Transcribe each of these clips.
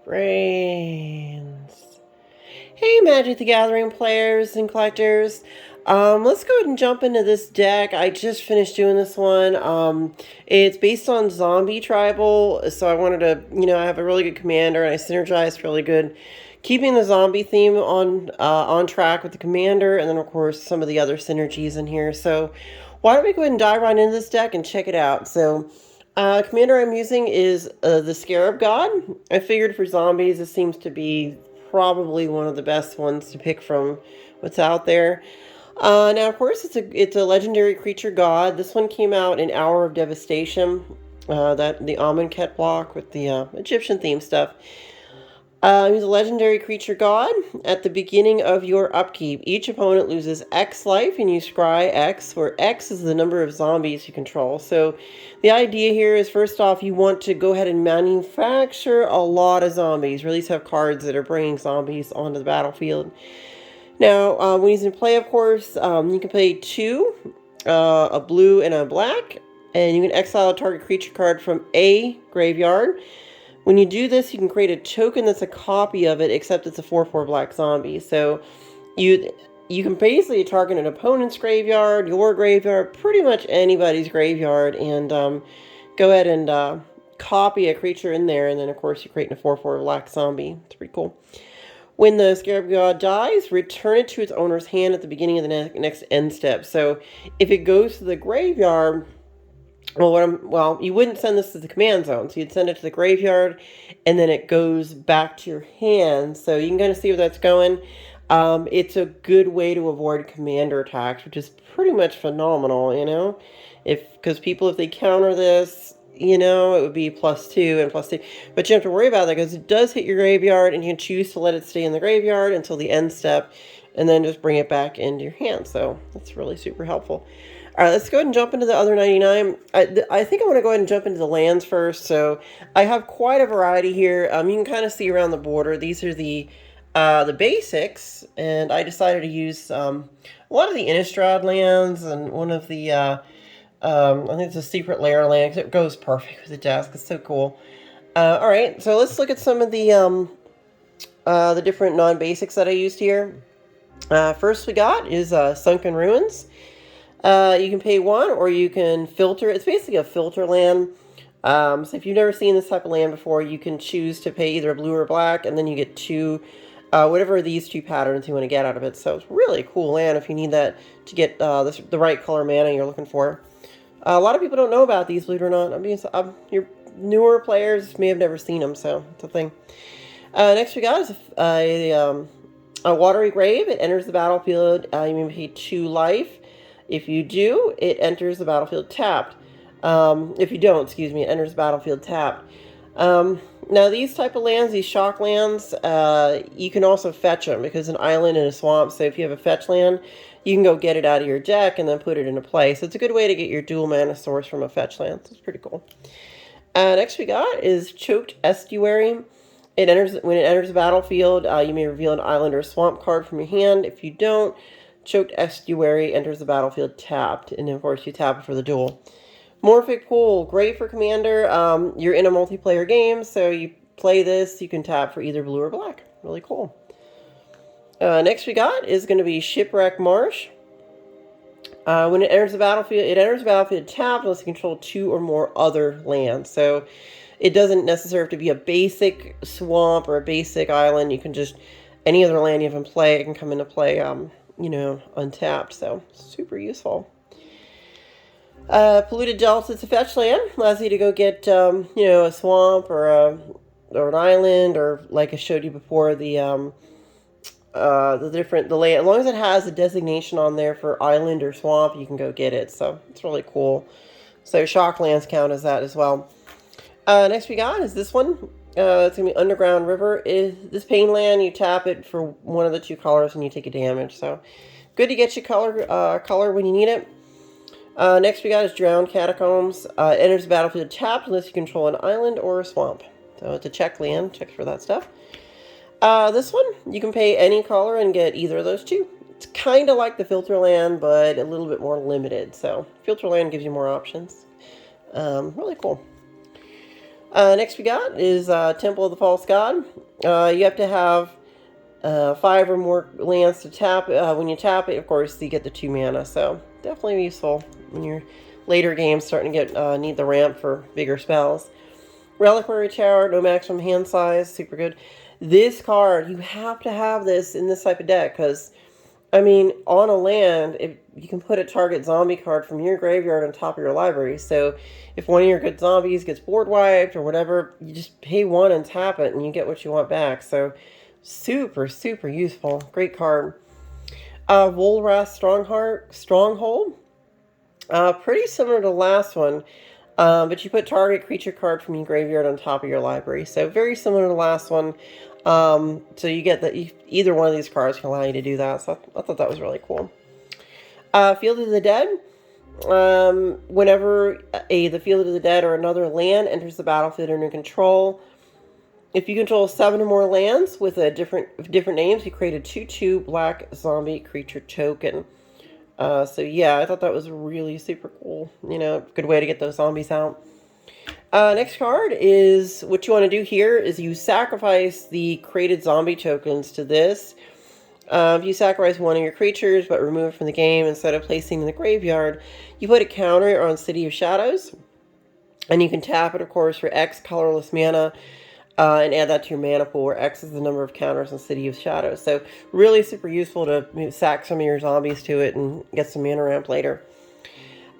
Brains. Hey, Magic the Gathering players and collectors. Let's go ahead and jump into this deck. I just finished doing this one. It's based on Zombie Tribal, so I wanted to, I have a really good commander, and I synergized really good, keeping the zombie theme on track with the commander, and then, of course, some of the other synergies in here. So why don't we go ahead and dive right into this deck and check it out. So commander I'm using is the Scarab God. I figured for zombies, this seems to be probably one of the best ones to pick from what's out there. Now, of course, it's a legendary creature god. This one came out in Hour of Devastation, that the Amonkhet block with the Egyptian theme stuff. He's a legendary creature god. At the beginning of your upkeep, each opponent loses X life, and you scry X, where X is the number of zombies you control. So the idea here is, first off, you want to go ahead and manufacture a lot of zombies, or at least have cards that are bringing zombies onto the battlefield. Now, when he's in play, of course, you can play 2, a blue and a black, and you can exile a target creature card from a graveyard. When you do this, you can create a token that's a copy of it, except it's a 4/4 black zombie. So you can basically target an opponent's graveyard, your graveyard, pretty much anybody's graveyard, and go ahead and copy a creature in there, and then, of course, you're creating a 4/4 black zombie. It's pretty cool. When the Scarab God dies, return it to its owner's hand at the beginning of the next end step. So if it goes to the graveyard, well, you wouldn't send this to the command zone. So you'd send it to the graveyard, and then it goes back to your hand. So you can kind of see where that's going. It's a good way to avoid commander attacks, which is pretty much phenomenal, because people, if they counter this, it would be +2 and +2. But you don't have to worry about that, because it does hit your graveyard, and you can choose to let it stay in the graveyard until the end step, and then just bring it back into your hand. So that's really super helpful. All right, let's go ahead and jump into the other 99. I think I want to go ahead and jump into the lands first. So I have quite a variety here. You can kind of see around the border. These are the basics, and I decided to use a lot of the Innistrad lands, and one of the I think it's a Secret Lair land, because it goes perfect with the desk. It's so cool. All right, so let's look at some of the different non-basics that I used here. First we got is Sunken Ruins. You can pay 1, or you can filter. It's basically a filter land. So if you've never seen this type of land before, you can choose to pay either blue or black, and then you get 2, whatever of these 2 patterns you want to get out of it. So it's really a cool land if you need that to get the right color mana you're looking for. A lot of people don't know about these, believe it or not. Your newer players may have never seen them, so it's a thing. Next we got is a Watery Grave. It enters the battlefield. You may pay 2 life. If you do, it enters the battlefield tapped. If you don't, excuse me, it enters the battlefield tapped. Now, these type of lands, these shock lands, you can also fetch them, because an island and a swamp. So if you have a fetch land, you can go get it out of your deck and then put it into play. So it's a good way to get your dual mana source from a fetch land. So it's pretty cool. Next we got is Choked Estuary. When it enters the battlefield, you may reveal an island or a swamp card from your hand. If you don't, Choked Estuary enters the battlefield tapped, and of course you tap it for the duel. Morphic Pool, great for commander. You're in a multiplayer game, so you play this, you can tap for either blue or black. Really cool. Next we got is going to be Shipwreck Marsh. When it enters the battlefield tapped unless you control 2 or more other lands. So it doesn't necessarily have to be a basic swamp or a basic island. You can just, any other land you have in play, it can come into play, untapped. So super useful. Polluted Delta, it's a fetch land. Allows you to go get, a swamp or an island, or like I showed you before, the land. As long as it has a designation on there for island or swamp, you can go get it. So it's really cool. So shock lands count as that as well. Next we got is this one. It's going to be Underground River. This pain land, you tap it for one of the 2 colors and you take a damage. So good to get you color when you need it. Next we got is Drowned Catacombs. It enters the battlefield tapped unless you control an island or a swamp. So it's a check land. Checks for that stuff. This one, you can pay any color and get either of those 2. It's kind of like the filter land, but a little bit more limited. So filter land gives you more options. Really cool. Next we got is Temple of the False God. You have to have 5 or more lands to tap. When you tap it, of course, you get the 2 mana. So definitely useful when your later games starting to get need the ramp for bigger spells. Reliquary Tower, no maximum hand size, super good. This card, you have to have this in this type of deck because, I mean, on a land, if you can put a target zombie card from your graveyard on top of your library. So if one of your good zombies gets board wiped or whatever, you just pay 1 and tap it and you get what you want back. So super, super useful. Great card. Volrath Stronghold. Pretty similar to the last one. But you put target creature card from your graveyard on top of your library. So very similar to the last one. So you get that either one of these cards can allow you to do that. So I thought that was really cool. Field of the Dead. Whenever the Field of the Dead or another land enters the battlefield under control, if you control 7 or more lands with a different names, you create a 2/2 black zombie creature token. So yeah, I thought that was really super cool. You know, good way to get those zombies out. Next card is, what you want to do here is you sacrifice the created zombie tokens to this. If you sacrifice one of your creatures but remove it from the game instead of placing it in the graveyard, you put a counter on City of Shadows. And you can tap it, of course, for X colorless mana. And add that to your mana pool, where X is the number of counters in City of Shadows. So really super useful to sack some of your zombies to it and get some mana ramp later.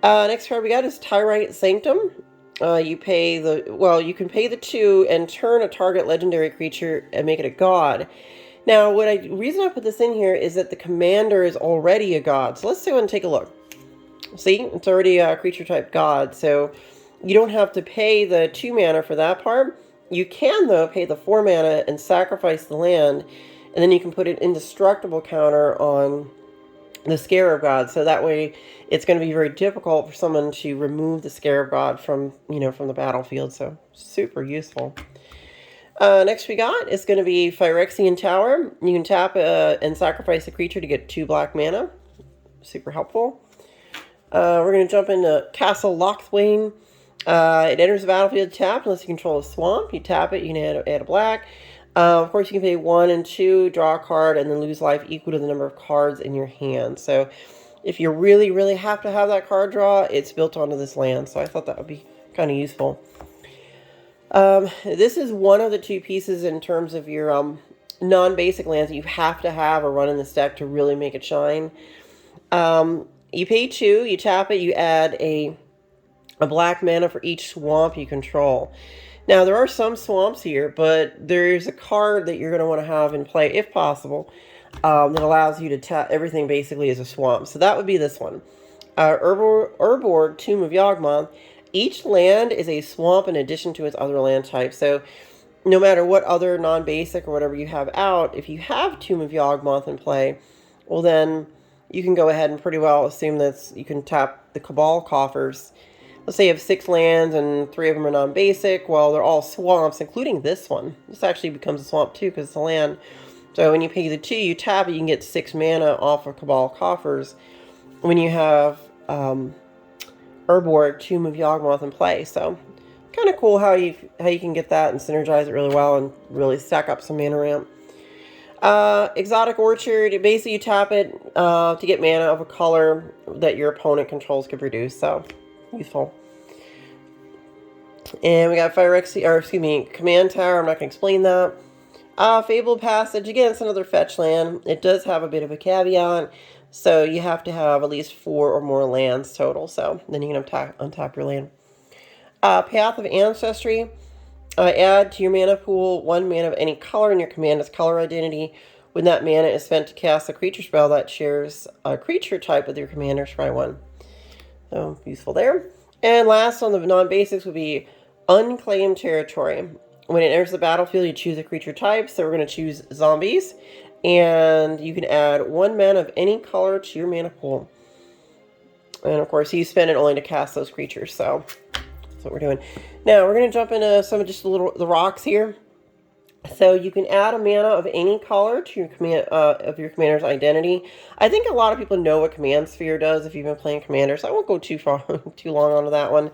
Next card we got is Tyrite Sanctum. You can pay the 2 and turn a target legendary creature and make it a god. Now, reason I put this in here is that the commander is already a god. So let's go and take a look. See, it's already a creature type god. So you don't have to pay the 2 mana for that part. You can, though, pay the 4 mana and sacrifice the land, and then you can put an indestructible counter on the Scarab God. So that way, it's going to be very difficult for someone to remove the Scarab God from the battlefield. So super useful. Next we got is going to be Phyrexian Tower. You can tap and sacrifice a creature to get 2 black mana. Super helpful. We're going to jump into Castle Locthwain. It enters the battlefield tapped unless you control a swamp. You tap it, you can add a black. Of course, you can pay 1 and 2, draw a card, and then lose life equal to the number of cards in your hand. So if you really, really have to have that card draw, it's built onto this land. So I thought that would be kind of useful. This is one of the 2 pieces in terms of your non-basic lands that you have to have or run in this deck to really make it shine. You pay 2, you tap it, you add a black mana for each swamp you control. Now, there are some swamps here, but there's a card that you're going to want to have in play, if possible, that allows you to tap everything basically as a swamp. So that would be this one. Urborg, Tomb of Yawgmoth. Each land is a swamp in addition to its other land type. So no matter what other non-basic or whatever you have out, if you have Tomb of Yawgmoth in play, well then you can go ahead and pretty well assume that you can tap the Cabal coffers. Let's say you have 6 lands and 3 of them are non-basic. Well, they're all swamps, including this one. This actually becomes a swamp too because it's a land. So when you pay the 2, you tap it, you can get 6 mana off of Cabal coffers when you have Urborg, Tomb of Yawgmoth in play. So kind of cool how you can get that and synergize it really well and really stack up some mana ramp. Exotic Orchard, basically you tap it to get mana of a color that your opponent controls can produce. So useful. And we got Command Tower. I'm not going to explain that. Fabled Passage. Again, it's another fetch land. It does have a bit of a caveat. So you have to have at least 4 or more lands total. So then you can untap your land. Path of Ancestry. Add to your mana pool 1 mana of any color in your commander's color identity. When that mana is spent to cast a creature spell that shares a creature type with your commander, try 1. So useful there. And last on the non-basics would be Unclaimed Territory. When it enters the battlefield, you choose a creature type. So we're going to choose zombies. And you can add 1 mana of any color to your mana pool. And of course, you spend it only to cast those creatures. So that's what we're doing. Now we're going to jump into some of just the rocks here. So you can add a mana of any color to your commander's identity. I think a lot of people know what Command Sphere does if you've been playing Commander, so I won't go too long onto that one.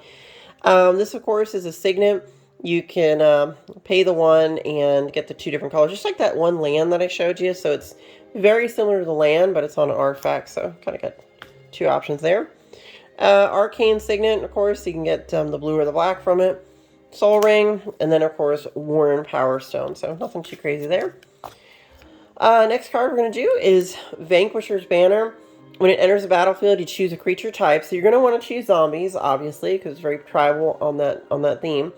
This, of course, is a signet. you can pay the 1 and get the 2 different colors, just like that one land that I showed you. So it's very similar to the land, but it's on an artifact, so kind of got 2 options there. Arcane Signet, of course, you can get the blue or the black from it. Soul Ring, and then, of course, Worn Power Stone, so nothing too crazy there. Next card we're going to do is Vanquisher's Banner. When it enters the battlefield, you choose a creature type. So you're going to want to choose zombies, obviously, because it's very tribal on that theme.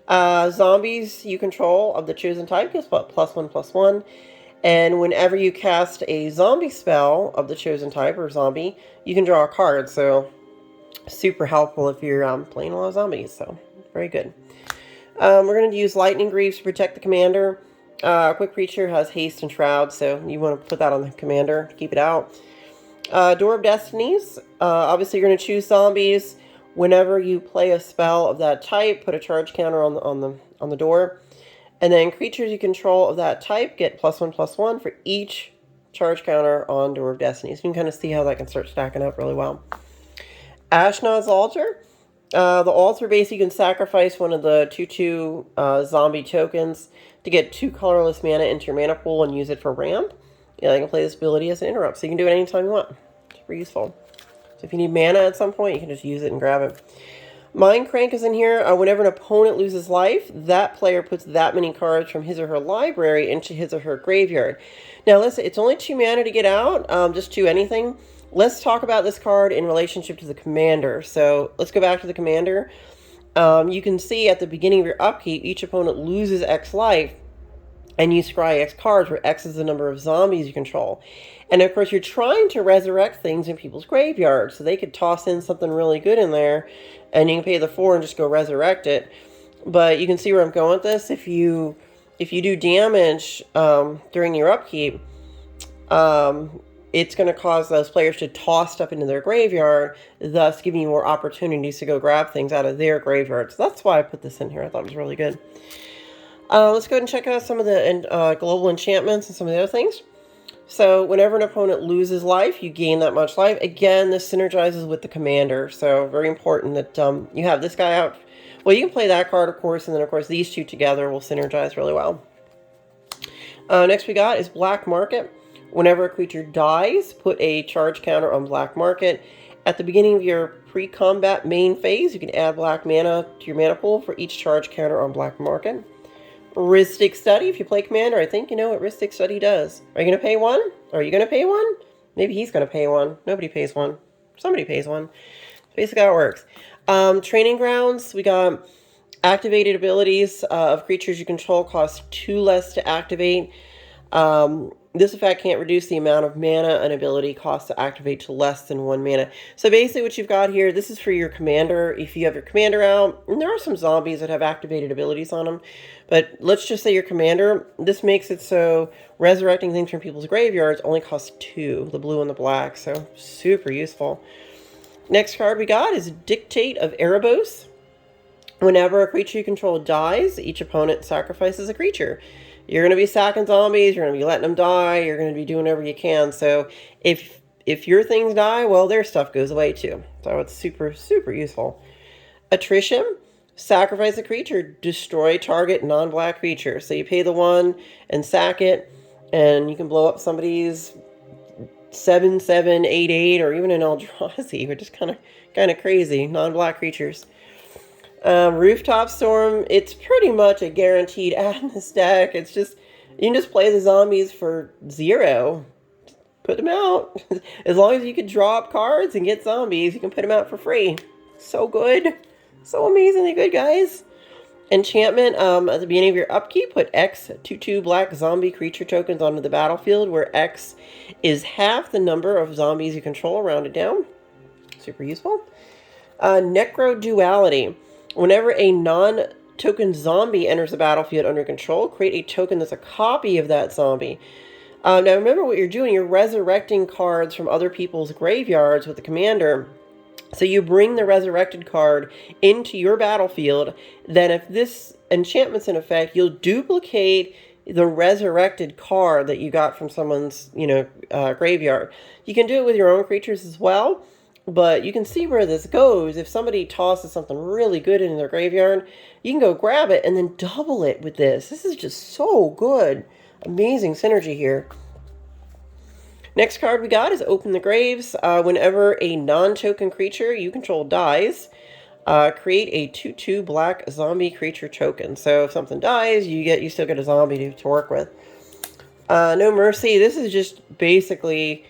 Zombies you control of the chosen type gets what? +1/+1. And whenever you cast a zombie spell of the chosen type or zombie, you can draw a card. So super helpful if you're playing a lot of zombies. So very good. We're going to use Lightning Greaves to protect the commander. Quick creature has haste and shroud, so you want to put that on the commander to keep it out. Door of Destinies. Obviously, you're going to choose zombies. Whenever you play a spell of that type, put a charge counter on the door. And then creatures you control of that type get +1/+1 for each charge counter on Door of Destinies. You can kind of see how that can start stacking up really well. Ashnod's Altar. The altar base, you can sacrifice one of the 2/2 zombie tokens to get 2 colorless mana into your mana pool and use it for ramp. Yeah, you can play this ability as an interrupt, so you can do it anytime you want. It's super useful. So if you need mana at some point, you can just use it and grab it. Mind Crank is in here. Whenever an opponent loses life, that player puts that many cards from his or her library into his or her graveyard. Now listen, it's only 2 mana to get out, just 2 anything. Let's talk about this card in relationship to the commander. So let's go back to the commander. You can see at the beginning of your upkeep, each opponent loses X life, and you scry X cards, where X is the number of zombies you control. And of course, you're trying to resurrect things in people's graveyards, so they could toss in something really good in there, and you can pay the 4 and just go resurrect it. But you can see where I'm going with this. If you do damage during your upkeep, it's going to cause those players to toss stuff into their graveyard, thus giving you more opportunities to go grab things out of their graveyard. So that's why I put this in here. I thought it was really good. Let's go ahead and check out some of the global enchantments and some of the other things. So whenever an opponent loses life, you gain that much life. Again, this synergizes with the commander. So very important that you have this guy out. Well, you can play that card, of course, and then, of course, these 2 together will synergize really well. Next we got is Black Market. Whenever a creature dies, put a charge counter on Black Market. At the beginning of your pre-combat main phase, you can add black mana to your mana pool for each charge counter on Black Market. Ristic Study. If you play Commander, I think you know what Ristic Study does. Are you going to pay 1? Are you going to pay 1? Maybe he's going to pay 1. Nobody pays 1. Somebody pays 1. Basically how it works. Training Grounds. We got activated abilities of creatures you control cost 2 less to activate. This effect can't reduce the amount of mana an ability costs to activate to less than 1 mana. So basically what you've got here, this is for your commander. If you have your commander out, and there are some zombies that have activated abilities on them, but let's just say your commander, this makes it so resurrecting things from people's graveyards only costs 2, the blue and the black, so super useful. Next card we got is Dictate of Arabos. Whenever a creature you control dies, each opponent sacrifices a creature. You're going to be sacking zombies, you're going to be letting them die, you're going to be doing whatever you can. So if your things die, well, their stuff goes away too. So it's super, super useful. Attrition. Sacrifice a creature, destroy target non-black creature. So you pay the 1 and sack it, and you can blow up somebody's 7/7, 8/8, or even an Eldrazi, which is kind of crazy. Non-black creatures. Rooftop Storm, it's pretty much a guaranteed add in this deck. It's just, you can just play the zombies for 0. Put them out. As long as you can draw up cards and get zombies, you can put them out for free. So good. So amazingly good, guys. Enchantment, at the beginning of your upkeep, put X 2/2 black zombie creature tokens onto the battlefield, where X is half the number of zombies you control, rounded down. Super useful. Necro Duality. Whenever a non-token zombie enters the battlefield under control, create a token that's a copy of that zombie. Now remember what you're doing. You're resurrecting cards from other people's graveyards with the commander. So you bring the resurrected card into your battlefield. Then if this enchantment's in effect, you'll duplicate the resurrected card that you got from someone's, graveyard. You can do it with your own creatures as well. But you can see where this goes. If somebody tosses something really good into their graveyard, you can go grab it and then double it with this. This is just so good. Amazing synergy here. Next card we got is Open the Graves. Whenever a non-token creature you control dies, create a 2/2 black zombie creature token. So if something dies, you still get a zombie to work with. No Mercy. This is just basically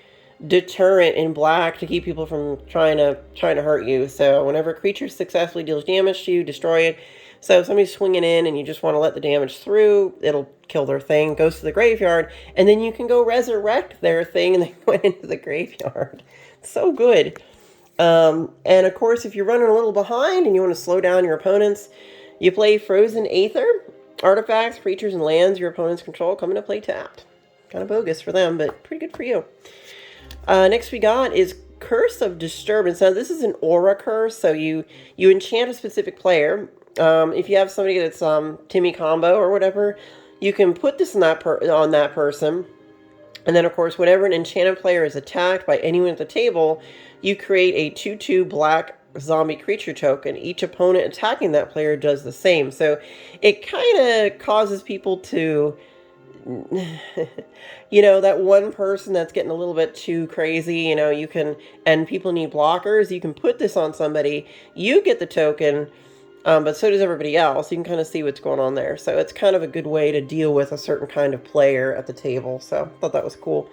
deterrent in black to keep people from trying to hurt you. So whenever a creature successfully deals damage to you, destroy it. So if somebody's swinging in and you just want to let the damage through, it'll kill their thing, goes to the graveyard, and then you can go resurrect their thing and they went into the graveyard. So good. And of course, if you're running a little behind and you want to slow down your opponents, you play Frozen Aether. Artifacts, creatures, and lands your opponents control come into play tapped. Kind of bogus for them, but pretty good for you. Next we got is Curse of Disturbance. Now this is an aura curse, so you enchant a specific player. If you have somebody that's Timmy combo or whatever, you can put this on that person. And then of course, whenever an enchanted player is attacked by anyone at the table, you create a 2/2 black zombie creature token. Each opponent attacking that player does the same. So it kind of causes people to, you know, that one person that's getting a little bit too crazy, you know, you can, and people need blockers, you can put this on somebody, you get the token, but so does everybody else. You can kind of see what's going on there. So it's kind of a good way to deal with a certain kind of player at the table. So I thought that was cool.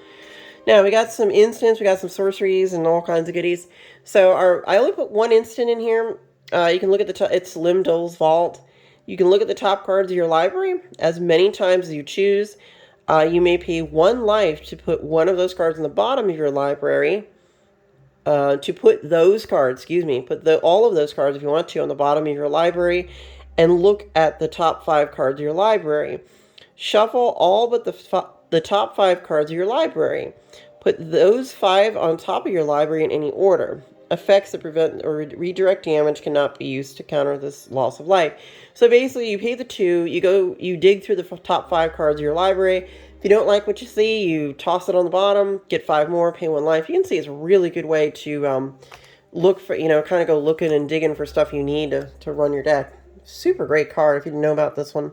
Now, we got some instants, we got some sorceries, and all kinds of goodies. So I only put one instant in here. You can look at the top. It's Limdol's Vault. You can look at the top cards of your library as many times as you choose. You may pay 1 life to put one of those cards in the bottom of your library. To put those cards, put all of those cards if you want to on the bottom of your library, and look at the top 5 cards of your library. Shuffle all but the top 5 cards of your library. Put those 5 on top of your library in any order. Effects that prevent or redirect damage cannot be used to counter this loss of life. So basically, you pay the 2, you dig through the top 5 cards of your library. If you don't like what you see, you toss it on the bottom, get 5 more, pay 1 life. You can see it's a really good way to look for, kind of go looking and digging for stuff you need to run your deck. Super great card if you didn't know about this one.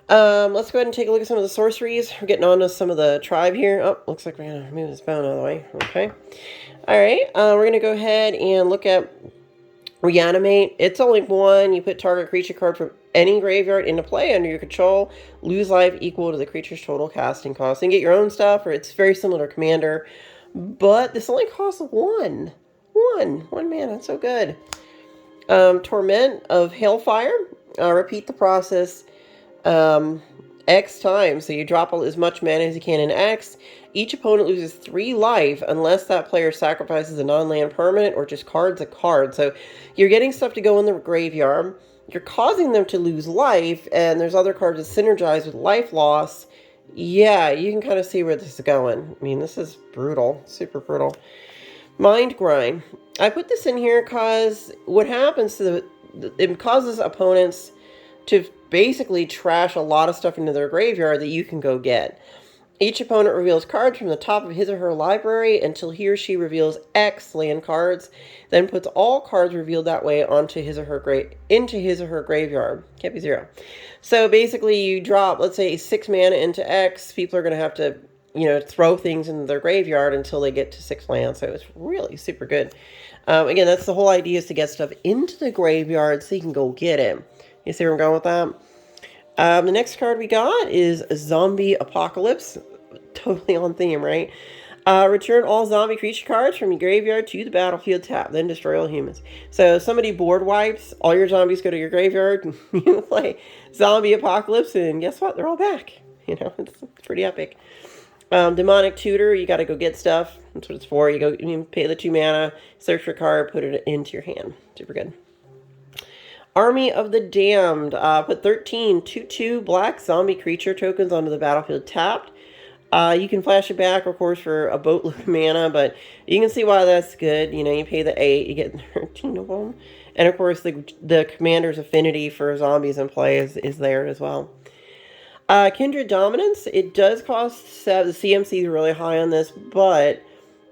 Let's go ahead and take a look at some of the sorceries. We're getting on to some of the tribe here. Oh, looks like we're going to move this bone out of the way. Okay. All right. We're going to go ahead and look at Reanimate. It's only 1. You put target creature card from any graveyard into play under your control. Lose life equal to the creature's total casting cost. You can get your own stuff, or it's very similar to Commander. But this only costs 1. 1 mana. That's so good. Torment of Hellfire. Repeat the process X times. So you drop as much mana as you can in X. Each opponent loses 3 life unless that player sacrifices a non-land permanent or just cards a card. So you're getting stuff to go in the graveyard. You're causing them to lose life, and there's other cards that synergize with life loss. Yeah, you can kind of see where this is going. I mean, this is brutal. Super brutal. Mind Grind. I put this in here because what happens to it causes opponents to basically trash a lot of stuff into their graveyard that you can go get. Each opponent reveals cards from the top of his or her library until he or she reveals X land cards, then puts all cards revealed that way onto his or her graveyard. Can't be 0. So basically you drop, let's say, 6 mana into X, people are going to have to, throw things into their graveyard until they get to 6 lands. So it's really super good. Again, that's the whole idea, is to get stuff into the graveyard so you can go get it. You see where I'm going with that? The next card we got is Zombie Apocalypse. Totally on theme, right? Return all zombie creature cards from your graveyard to the battlefield tap, then destroy all humans. So somebody board wipes, all your zombies go to your graveyard, you play Zombie Apocalypse, and guess what? They're all back. It's pretty epic. Demonic Tutor, you got to go get stuff. That's what it's for. You pay the 2 mana, search for a card, put it into your hand. Super good. Army of the Damned. Put 13 2/2 black zombie creature tokens onto the battlefield tapped. You can flash it back, of course, for a boatload of mana, but you can see why that's good. You pay the 8, you get 13 of them. And, of course, the commander's affinity for zombies in play is there as well. Kindred Dominance. It does cost 7. The CMC is really high on this, but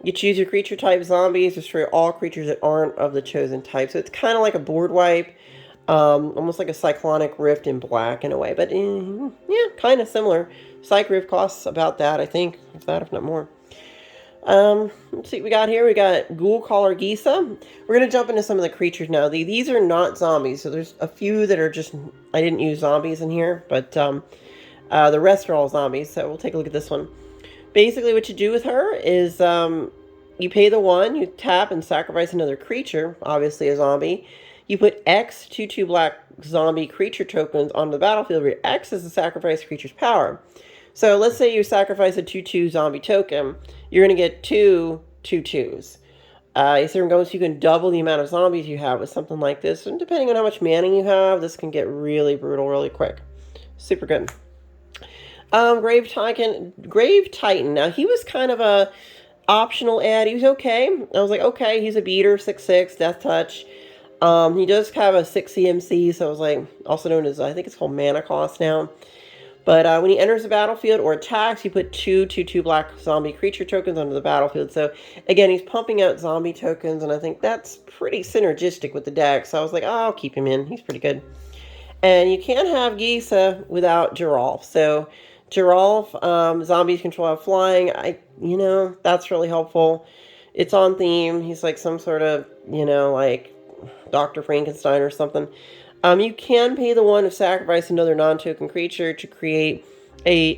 You choose your creature type zombies, destroy all creatures that aren't of the chosen type. So it's kind of like a board wipe, almost like a Cyclonic Rift in black in a way. But yeah, kind of similar. Cyc Rift costs about that, I think. If that, if not more. Let's see what we got here. We got Ghoulcaller Gaia. We're going to jump into some of the creatures now. These are not zombies, so there's a few that are just... I didn't use zombies in here, but the rest are all zombies, so we'll take a look at this one. Basically, what you do with her is you pay the 1, you tap and sacrifice another creature, obviously a zombie. You put X 2/2 black zombie creature tokens onto the battlefield where X is the sacrificed creature's power. So let's say you sacrifice a 2/2 zombie token, you're going to get 2 2/2s. You can double the amount of zombies you have with something like this. And depending on how much mana you have, this can get really brutal really quick. Super good. Grave Titan. Now, he was kind of a optional add. He was okay. I was like, okay, he's a beater, 6/6, death touch. He does have a 6 CMC, so I was like, also known as, I think it's called mana cost now. But when he enters the battlefield or attacks, you put 2 2/2 black zombie creature tokens onto the battlefield. So, again, he's pumping out zombie tokens, and I think that's pretty synergistic with the deck. So I was like, oh, I'll keep him in. He's pretty good. And you can't have Gaia without Geralf. So, Geralf, zombies control have flying. That's really helpful. It's on theme. He's like some sort of, like Dr. Frankenstein or something. You can pay the 1 to sacrifice another non-token creature to create an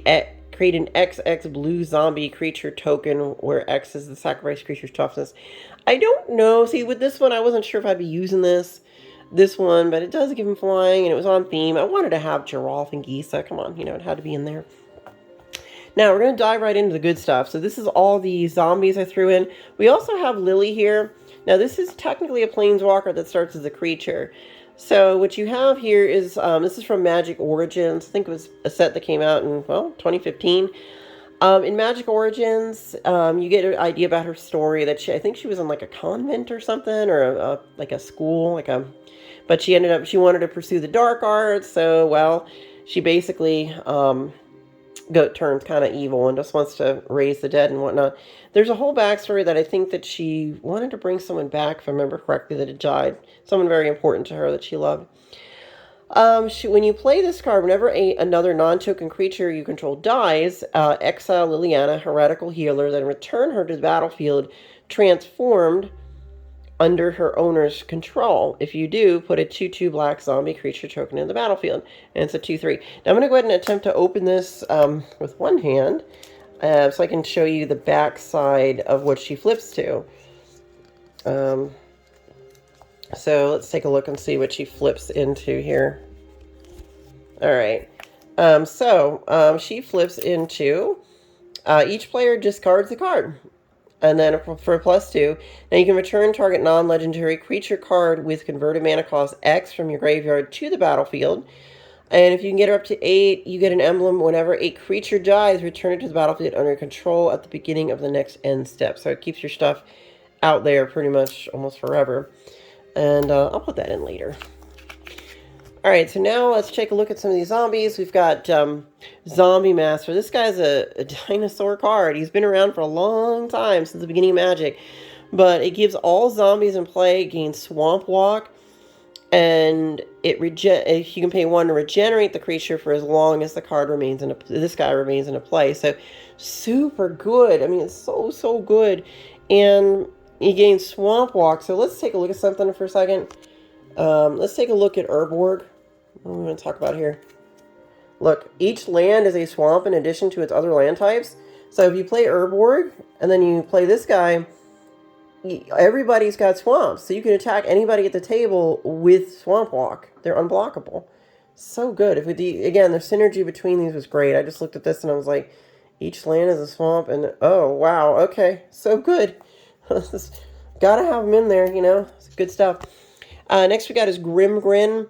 XX blue zombie creature token where X is the sacrificed creature's toughness. I don't know. See, with this one, I wasn't sure if I'd be using this one, but it does give him flying, and it was on theme. I wanted to have Geralf and Gaia. Come on, it had to be in there. Now, we're going to dive right into the good stuff. So this is all the zombies I threw in. We also have Lily here. Now, this is technically a planeswalker that starts as a creature. So what you have here is, this is from Magic Origins. I think it was a set that came out in, 2015. In Magic Origins, you get an idea about her story that I think she was in like a convent or something, or like a school, but she wanted to pursue the dark arts. So, she basically, turns kind of evil and just wants to raise the dead and whatnot. There's a whole backstory that I think that she wanted to bring someone back, if I remember correctly, that had died. Someone very important to her that she loved. When you play this card, whenever another non-token creature you control dies, exile Liliana, Heretical Healer, then return her to the battlefield transformed under her owner's control. If you do, put a 2/2 black zombie creature token in the battlefield. And it's a 2/3. Now I'm going to go ahead and attempt to open this with one hand so I can show you the back side of what she flips to. So let's take a look and see what she flips into here. Alright. She flips into each player discards a card. And then for +2, now you can return target non-legendary creature card with converted mana cost X from your graveyard to the battlefield. And if you can get her up to 8, you get an emblem. Whenever a creature dies, return it to the battlefield under your control at the beginning of the next end step. So it keeps your stuff out there pretty much almost forever. And I'll put that in later. Alright, so now let's take a look at some of these zombies. We've got Zombie Master. This guy's a dinosaur card. He's been around for a long time, since the beginning of Magic. But it gives all zombies in play gain Swamp Walk. And you can pay 1 to regenerate the creature for as long as the card remains this guy remains in a play. So, super good. I mean, it's so good. And you gain Swamp Walk. So let's take a look at something for a second. Let's take a look at Urborg. What am I going to talk about here? Look, each land is a swamp in addition to its other land types. So if you play Urborg, and then you play this guy, everybody's got swamps. So you can attack anybody at the table with Swamp Walk. They're unblockable. So good. Again, the synergy between these was great. I just looked at this and I was like, each land is a swamp, and oh, wow, okay, so good. Gotta have them in there, It's good stuff. Next we got is Grimgrin.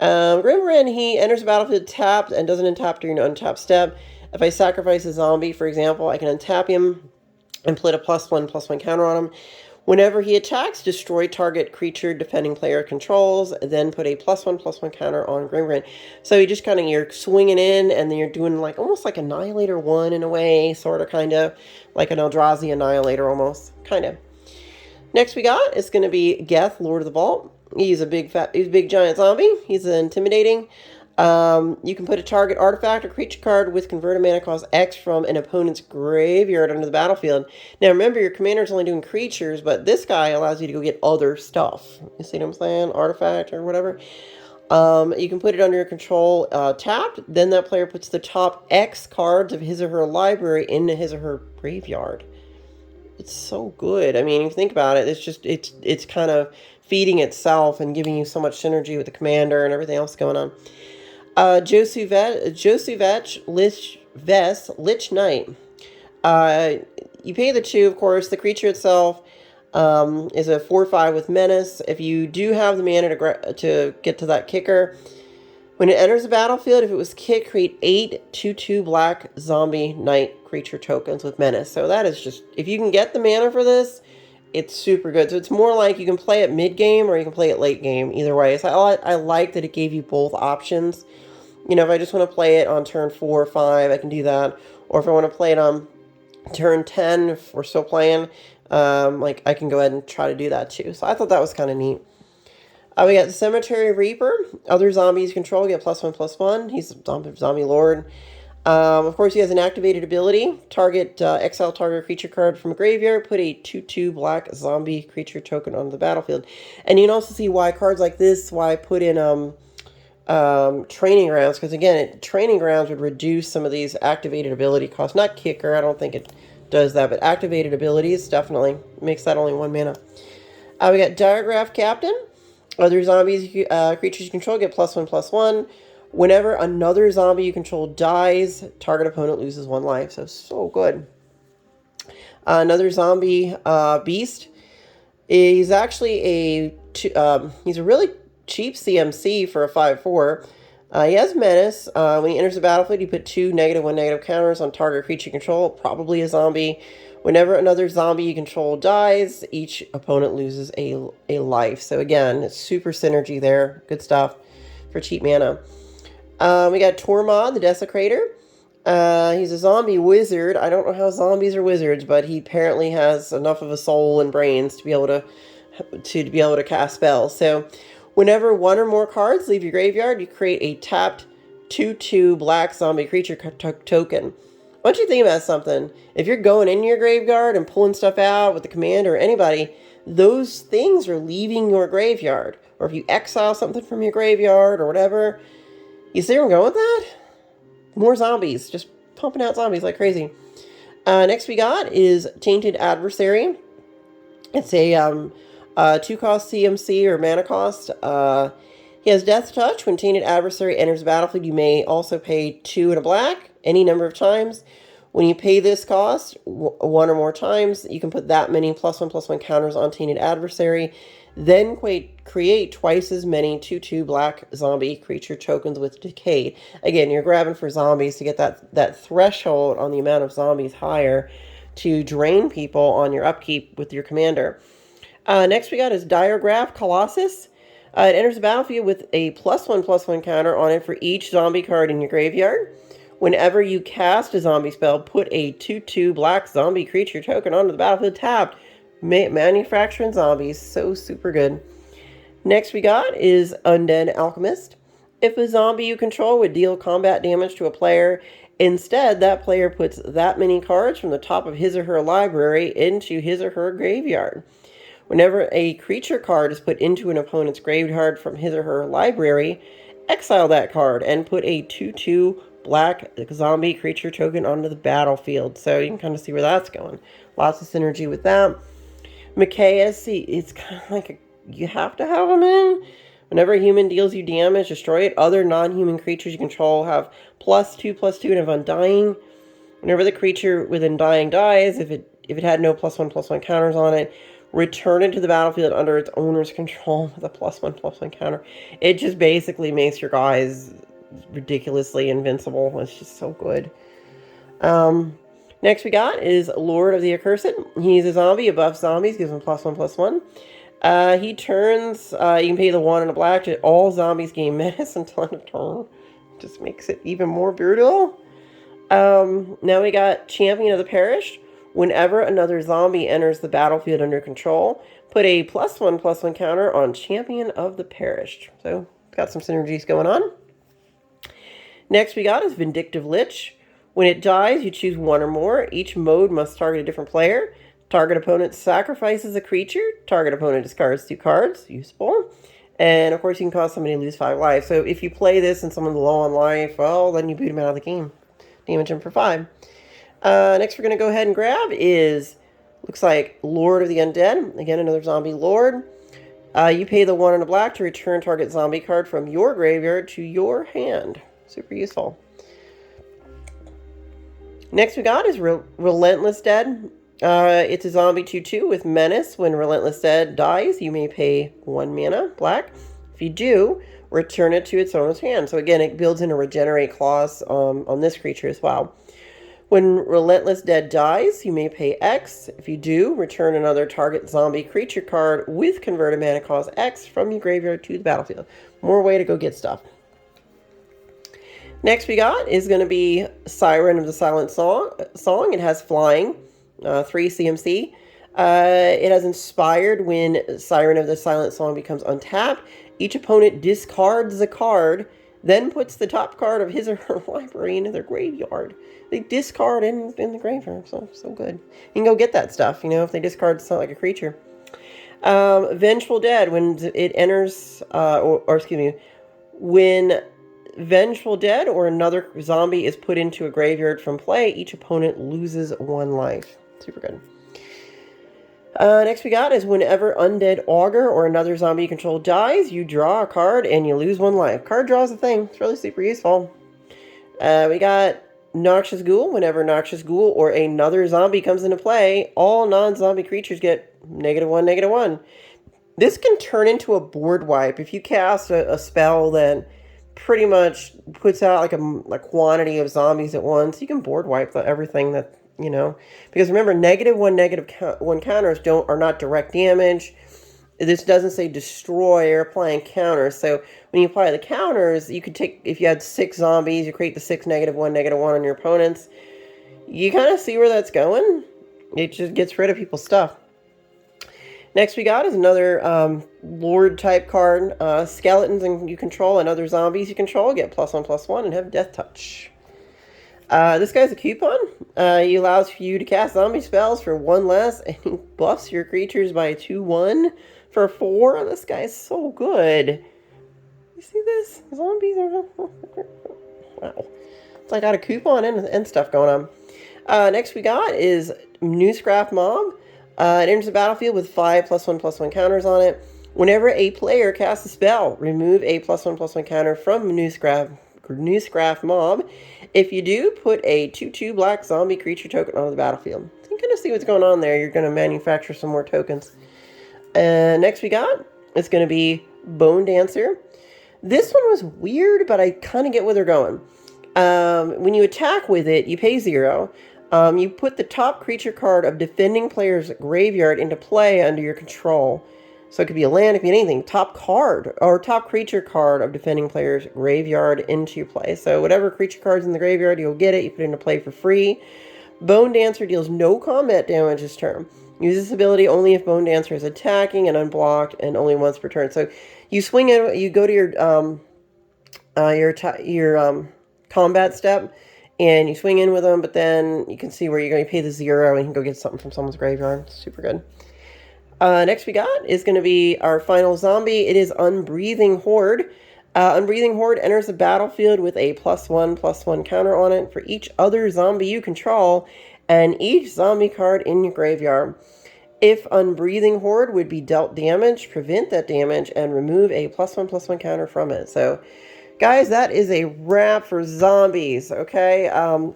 Grimgrin, he enters the battlefield tapped and doesn't untap during an untap step. If I sacrifice a zombie, for example, I can untap him and put a +1/+1 counter on him. Whenever he attacks, destroy target creature defending player controls, then put a +1/+1 counter on Grimgrin. So you just kind of, you're swinging in, and then you're doing like almost like Annihilator 1 in a way, sort of, kind of like an Eldrazi Annihilator almost, kind of. Next we got is going to be Geth, Lord of the Vault. He's a big giant zombie. He's intimidating. You can put a target artifact or creature card with converted mana cost X from an opponent's graveyard onto the battlefield. Now remember, your commander's only doing creatures, but this guy allows you to go get other stuff. You see what I'm saying? Artifact or whatever. You can put it under your control tapped. Then that player puts the top X cards of his or her library into his or her graveyard. It's so good. I mean, if you think about it, it's just, it's kind of feeding itself and giving you so much synergy with the commander and everything else going on. Josuvech, Lich Knight. You pay the 2, of course. The creature itself is a 4/5 with Menace. If you do have the mana to get to that kicker, when it enters the battlefield, if it was kicked, create 8 2/2 black zombie knight creature tokens with Menace. So that is just, if you can get the mana for this, it's super good. So it's more like you can play it mid-game or you can play it late-game. Either way. So I like that it gave you both options. You know, if I just want to play it on turn 4 or 5, I can do that. Or if I want to play it on turn 10, if we're still playing, like, I can go ahead and try to do that too. So I thought that was kind of neat. We got the Cemetery Reaper. Other zombies control get +1/+1. He's a zombie lord. Of course, he has an activated ability. Exile target creature card from a graveyard. Put a 2/2 black zombie creature token onto the battlefield. And you can also see why cards like this, why I put in Training Grounds. Because again, Training Grounds would reduce some of these activated ability costs. Not Kicker, I don't think it does that. But activated abilities definitely makes that only 1 mana. We got Diagraph Captain. Other zombies, creatures you control get +1/+1. Whenever another zombie you control dies, target opponent loses 1 life. So good. Another zombie beast. He's actually he's a really cheap CMC for a 5/4. He has Menace. When he enters the battlefield, you put 2 -1/- counters on target creature you control, probably a zombie. Whenever another zombie you control dies, each opponent loses a life. So again, it's super synergy there. Good stuff for cheap mana. We got Tormod, the Desecrator. He's a zombie wizard. I don't know how zombies are wizards, but he apparently has enough of a soul and brains to be able to cast spells. So whenever 1 or more cards leave your graveyard, you create a tapped 2/2 black zombie creature token. I want you to think about something. If you're going in your graveyard and pulling stuff out with the commander or anybody, those things are leaving your graveyard. Or if you exile something from your graveyard or whatever, you see where I'm going with that? More zombies. Just pumping out zombies like crazy. Next we got is Tainted Adversary. It's a 2-cost CMC or mana cost. He has Death Touch. When Tainted Adversary enters the battlefield, you may also pay 2 and a black any number of times. When you pay this cost 1 or more times, you can put that many +1/+1 counters on Tainted Adversary. Then create twice as many 2/2 black zombie creature tokens with Decay. Again, you're grabbing for zombies to get that threshold on the amount of zombies higher to drain people on your upkeep with your commander. Next we got is Diagraph Colossus. It enters the battlefield with a +1/+1 counter on it for each zombie card in your graveyard. Whenever you cast a zombie spell, put a 2/2 black zombie creature token onto the battlefield tapped. Manufacturing zombies. So super good. Next we got is Undead Alchemist. If a zombie you control would deal combat damage to a player, instead that player puts that many cards from the top of his or her library into his or her graveyard. Whenever a creature card is put into an opponent's graveyard from his or her library, exile that card and put a 2/2 black zombie creature token onto the battlefield. So you can kind of see where that's going. Lots of synergy with that. Micaeus, it's kind of like you have to have them in. Whenever a human deals you damage, destroy it. Other non-human creatures you control have +2/+2 and have Undying. Whenever the creature with Undying dies, if it had no +1/+1 counters on it, return it to the battlefield under its owner's control with a +1/+1 counter. It just basically makes your guys ridiculously invincible. It's just so good. Next we got is Lord of the Accursed. He's a zombie, above zombies, gives him +1/+1. He turns, you can pay the 1 and a black to all zombies gain menace until end of turn. Just makes it even more brutal. Now we got Champion of the Perished. Whenever another zombie enters the battlefield under control, put a +1/+1 counter on Champion of the Perished. So, got some synergies going on. Next we got is Vindictive Lich. When it dies, you choose 1 or more. Each mode must target a different player. Target opponent sacrifices a creature. Target opponent discards 2 cards. Useful. And, of course, you can cause somebody to lose 5 life. So, if you play this and someone's low on life, well, then you boot them out of the game. Damage him for 5. Next we're going to go ahead and grab is, looks like Lord of the Undead. Again, another zombie lord. You pay the 1 and a black to return target zombie card from your graveyard to your hand. Super useful. Next we got is Relentless Dead. It's a zombie 2/2 with Menace. When Relentless Dead dies, you may pay 1 mana, black. If you do, return it to its owner's hand. So again, it builds in a regenerate clause on this creature as well. When Relentless Dead dies, you may pay X. If you do, return another target zombie creature card with converted mana cost X from your graveyard to the battlefield. More way to go get stuff. Next we got is going to be Siren of the Silent Song. It has flying, 3 CMC. It has inspired when Siren of the Silent Song becomes untapped. Each opponent discards a card, then puts the top card of his or her library into their graveyard. They discard in the graveyard, so good. You can go get that stuff, you know, if they discard something like a creature. Vengeful Dead, when it enters, when Vengeful Dead or another zombie is put into a graveyard from play, each opponent loses 1 life. Super good. Next we got is whenever Undead Augur or another zombie you control dies, you draw a card and you lose 1 life. Card draw is a thing. It's really super useful. We got Noxious Ghoul. Whenever Noxious Ghoul or another zombie comes into play, all non-zombie creatures get -1/-1. This can turn into a board wipe. If you cast a spell that pretty much puts out like a quantity of zombies at once, you can board wipe everything that, you know, because remember, -1/-1 counters are not direct damage. This doesn't say destroy or applying counters. So when you apply the counters, you could take, if you had 6 zombies, you create the 6 -1/-1 on your opponents. You kind of see where that's going. It just gets rid of people's stuff. Next we got is another Lord type card. Skeletons and you control and other zombies you control get +1/+1 and have Death Touch. This guy's a coupon. He allows you to cast zombie spells for 1 less, and he buffs your creatures by 2/1 for 4. This guy's so good. You see this? Zombies are... Wow. It's like I got a coupon and stuff going on. Next we got is Newscraft Mob. It enters the battlefield with 5 +1/+1 counters on it. Whenever a player casts a spell, remove a +1/+1 counter from Newscraft Mob. If you do, put a 2/2 black zombie creature token on the battlefield. So you can kind of see what's going on there. You're going to manufacture some more tokens. Next we got, it's going to be Bone Dancer. This one was weird, but I kind of get where they're going. When you attack with it, you pay 0. You put the top creature card of defending player's graveyard into play under your control. So it could be a land, it could be anything. Top card or top creature card of defending player's graveyard into your play. So whatever creature card's in the graveyard, you'll get it. You put it into play for free. Bone Dancer deals no combat damage this turn. Use this ability only if Bone Dancer is attacking and unblocked, and only once per turn. So you swing in, you go to your combat step, and you swing in with them, but then you can see where you're going to pay the 0 and you can go get something from someone's graveyard. Super good. Next we got is going to be our final zombie. It is Unbreathing Horde. Unbreathing Horde enters the battlefield with a +1/+1 counter on it for each other zombie you control and each zombie card in your graveyard. If Unbreathing Horde would be dealt damage, prevent that damage and remove a +1/+1 counter from it. So, guys, that is a wrap for zombies, okay?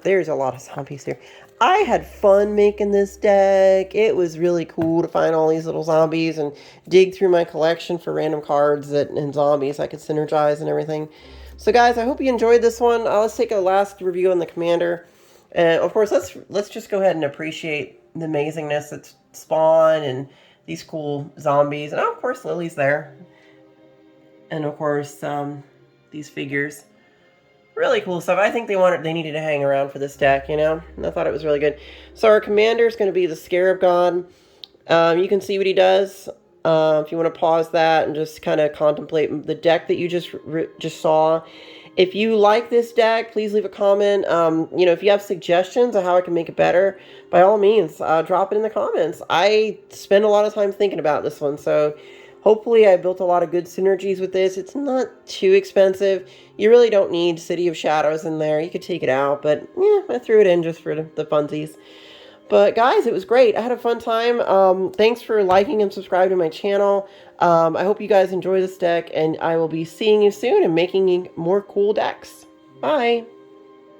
There's a lot of zombies here. I had fun making this deck. It was really cool to find all these little zombies and dig through my collection for random cards and zombies I could synergize and everything. So, guys, I hope you enjoyed this one. Let's take a last review on the commander. And of course, let's just go ahead and appreciate the amazingness that's Spawn and these cool zombies. And of course, Lily's there. And of course, these figures. Really cool stuff. I think they needed to hang around for this deck, you know? And I thought it was really good. So our commander is going to be the Scarab God. You can see what he does. If you want to pause that and just kind of contemplate the deck that you just saw. If you like this deck, please leave a comment. You know, if you have suggestions on how I can make it better, by all means, drop it in the comments. I spend a lot of time thinking about this one, so hopefully I built a lot of good synergies with this. It's not too expensive. You really don't need City of Shadows in there. You could take it out, but yeah, I threw it in just for the funsies. But guys, it was great. I had a fun time. Thanks for liking and subscribing to my channel. I hope you guys enjoy this deck, and I will be seeing you soon and making more cool decks. Bye!